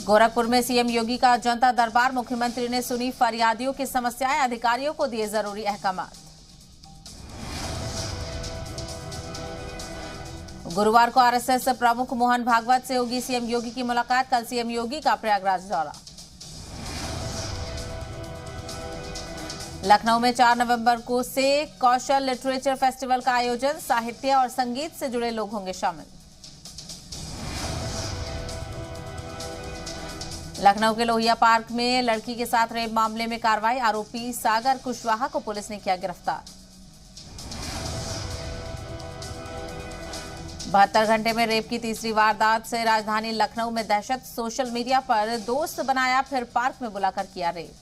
गोरखपुर में सीएम योगी का जनता दरबार। मुख्यमंत्री ने सुनी फरियादियों की समस्याएं, अधिकारियों को दिए जरूरी अहकाम। गुरुवार को आरएसएस प्रमुख मोहन भागवत से होगी सीएम योगी की मुलाकात। कल सीएम योगी का प्रयागराज दौरा। लखनऊ में 4 नवंबर को से कौशल लिटरेचर फेस्टिवल का आयोजन। साहित्य और संगीत से जुड़े लोग होंगे शामिल। लखनऊ के लोहिया पार्क में लड़की के साथ रेप मामले में कार्रवाई। आरोपी सागर कुशवाहा को पुलिस ने किया गिरफ्तार। 72 घंटे में रेप की तीसरी वारदात से राजधानी लखनऊ में दहशत। सोशल मीडिया पर दोस्त बनाया, फिर पार्क में बुलाकर किया रेप।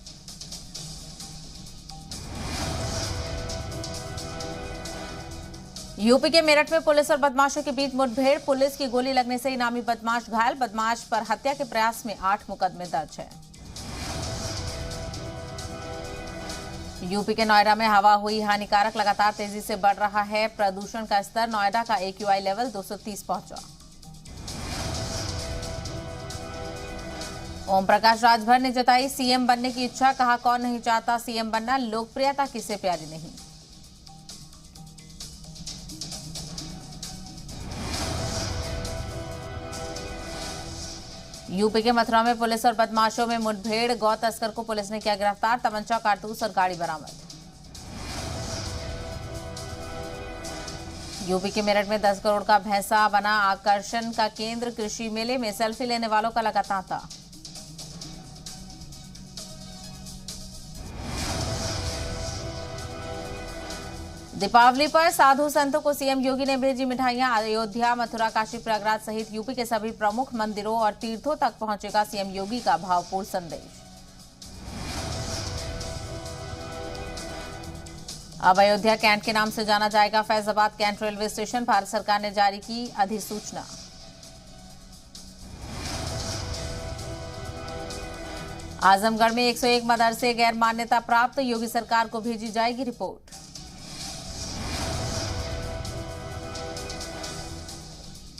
यूपी के मेरठ में पुलिस और बदमाशों के बीच मुठभेड़। पुलिस की गोली लगने से इनामी बदमाश घायल। बदमाश पर हत्या के प्रयास में 8 मुकदमे दर्ज है। यूपी के नोएडा में हवा हुई हानिकारक। लगातार तेजी से बढ़ रहा है प्रदूषण का स्तर। नोएडा का AQI लेवल 230 पहुंचा। ओम प्रकाश राजभर ने जताई सीएम बनने की इच्छा। कहा, कौन नहीं चाहता सीएम बनना, लोकप्रियता किसे प्यारी नहीं। यूपी के मथुरा में पुलिस और बदमाशों में मुठभेड़। गौ तस्कर को पुलिस ने किया गिरफ्तार। तमंचा, कारतूस और गाड़ी बरामद। यूपी के मेरठ में 10 करोड़ का भैंसा बना आकर्षण का केंद्र। कृषि मेले में सेल्फी लेने वालों का लगा तांता। दीपावली पर साधु संतों को सीएम योगी ने भेजी मिठाइयां। अयोध्या, मथुरा, काशी, प्रयागराज सहित यूपी के सभी प्रमुख मंदिरों और तीर्थों तक पहुंचेगा सीएम योगी का भावपूर्ण संदेश। अब अयोध्या कैंट के नाम से जाना जाएगा Faizabad cantt railway station. Bharat सरकार ने जारी की अधिसूचना। आजमगढ़ में 101 मदरसे गैर मान्यता प्राप्त। योगी सरकार को भेजी जाएगी रिपोर्ट।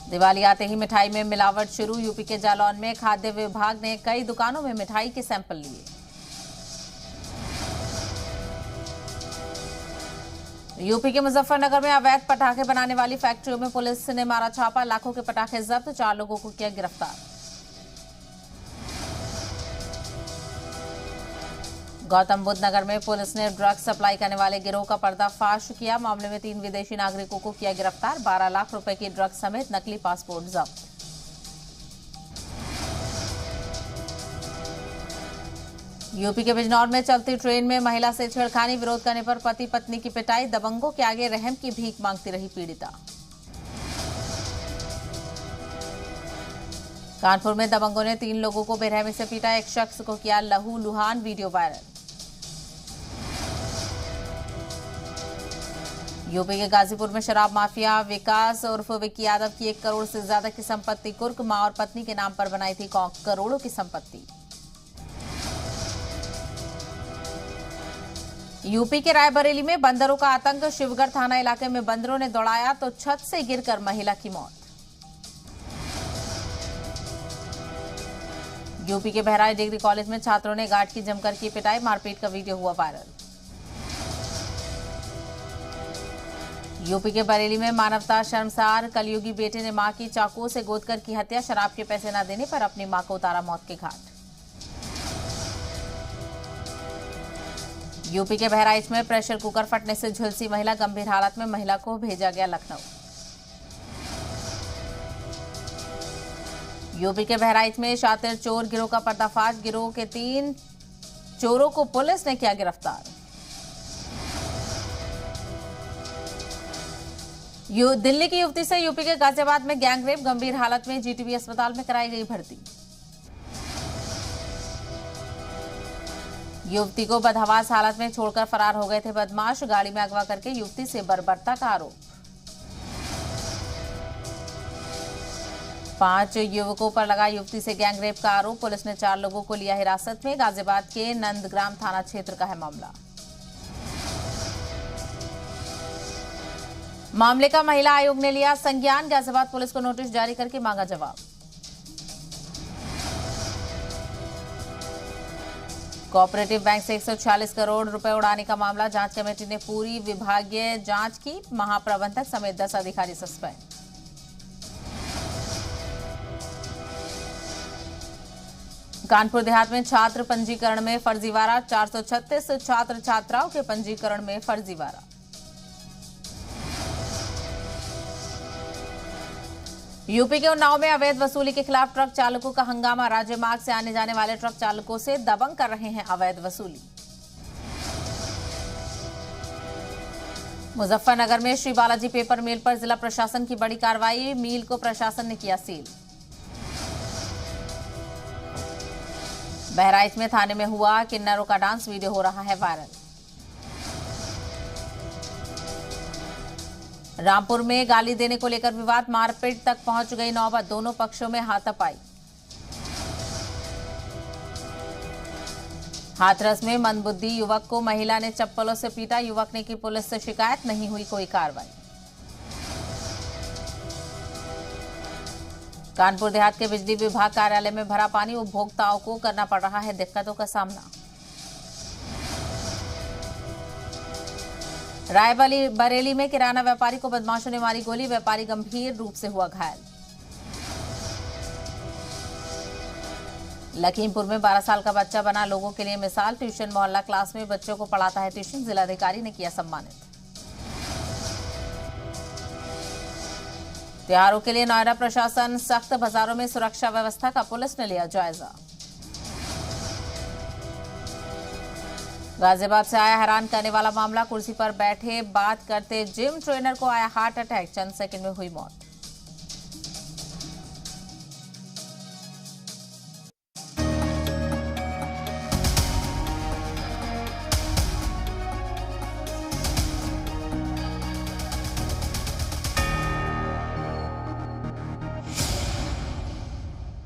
दिवाली आते ही मिठाई में मिलावट शुरू। यूपी के जालौन में खाद्य विभाग ने कई दुकानों में मिठाई के सैंपल लिए। यूपी के मुजफ्फरनगर में अवैध पटाखे बनाने वाली फैक्ट्रियों में पुलिस ने मारा छापा। लाखों के पटाखे जब्त। 4 लोगों को किया गिरफ्तार। गौतम बुद्ध नगर में पुलिस ने ड्रग्स सप्लाई करने वाले गिरोह का पर्दाफाश किया। मामले में 3 विदेशी नागरिकों को किया गिरफ्तार। 12 लाख रुपए की ड्रग्स समेत नकली पासपोर्ट जब्त। यूपी के बिजनौर में चलती ट्रेन में महिला से छेड़खानी। विरोध करने पर पति पत्नी की पिटाई। दबंगों के आगे रहम की भीख मांगती रही पीड़िता। कानपुर में दबंगों ने 3 लोगों को बेरहमी से पीटा। एक शख्स को किया लहू लुहान। Video viral. यूपी के गाजीपुर में शराब माफिया विकास उर्फ विक्की यादव की 1 करोड़ से ज्यादा की संपत्ति कुर्क। मां और पत्नी के नाम पर बनाई थी करोड़ों की संपत्ति। यूपी के रायबरेली में बंदरों का आतंक। शिवगढ़ थाना इलाके में बंदरों ने दौड़ाया तो छत से गिरकर महिला की मौत। यूपी के बहराइच डिग्री कॉलेज में छात्रों ने गार्ड की जमकर की पिटाई। मारपीट का वीडियो हुआ वायरल। यूपी के बरेली में मानवता शर्मसार। कलयुगी बेटे ने मां की चाकू से गोदकर की हत्या। शराब के पैसे न देने पर अपनी मां को उतारा मौत के घाट। यूपी के बहराइच में प्रेशर कुकर फटने से झुलसी महिला। गंभीर हालत में महिला को भेजा गया लखनऊ। यूपी के बहराइच में शातिर चोर गिरोह का पर्दाफाश। गिरोह के 3 चोरों को पुलिस ने किया गिरफ्तार। दिल्ली की युवती से यूपी के गाजियाबाद में गैंगरेप। गंभीर हालत में जीटीबी अस्पताल में कराई गई भर्ती। युवती को बदहवास हालत में छोड़कर फरार हो गए थे बदमाश। गाड़ी में अगवा करके युवती से बर्बरता का आरोप। 5 युवकों पर लगा युवती से गैंगरेप का आरोप। पुलिस ने 4 लोगों को लिया हिरासत में। गाजियाबाद के नंदग्राम थाना क्षेत्र का है मामला। मामले का महिला आयोग ने लिया संज्ञान। गाजियाबाद पुलिस को नोटिस जारी करके मांगा जवाब। कोऑपरेटिव बैंक से 146 करोड़ रुपए उड़ाने का मामला, जांच कमेटी ने पूरी विभागीय जांच की, महाप्रबंधक समेत 10 अधिकारी सस्पेंड। कानपुर देहात में छात्र पंजीकरण में फर्जीवाड़ा, 436 छात्र छात्राओं के पंजीकरण में फर्जीवाड़ा। यूपी के उन्नाव में अवैध वसूली के खिलाफ ट्रक चालकों का हंगामा, राज्य मार्ग से आने जाने वाले ट्रक चालकों से दबंग कर रहे हैं अवैध वसूली। मुजफ्फरनगर में श्री बालाजी पेपर मिल पर जिला प्रशासन की बड़ी कार्रवाई, मिल को प्रशासन ने किया सील। बहराइच में थाने में हुआ किन्नरों का डांस, वीडियो हो रहा है वायरल। रामपुर में गाली देने को लेकर विवाद, मारपीट तक पहुंच गई नौबत, दोनों पक्षों में हाथापाई। हाथरस में मंदबुद्धि युवक को महिला ने चप्पलों से पीटा, युवक ने की पुलिस से शिकायत, नहीं हुई कोई कार्रवाई। कानपुर देहात के बिजली विभाग कार्यालय में भरा पानी, उपभोक्ताओं को करना पड़ रहा है दिक्कतों का सामना। रायबरेली में किराना व्यापारी को बदमाशों ने मारी गोली, व्यापारी गंभीर रूप से हुआ घायल। लखीमपुर में 12 साल का बच्चा बना लोगों के लिए मिसाल, ट्यूशन मोहल्ला क्लास में बच्चों को पढ़ाता है ट्यूशन, जिलाधिकारी ने किया सम्मानित। त्योहारों के लिए नोएडा प्रशासन सख्त, बाजारों में सुरक्षा व्यवस्था का पुलिस ने लिया जायजा। गाजियाबाद से आया हैरान करने वाला मामला, कुर्सी पर बैठे बात करते जिम ट्रेनर को आया हार्ट अटैक, चंद सेकंड में हुई मौत।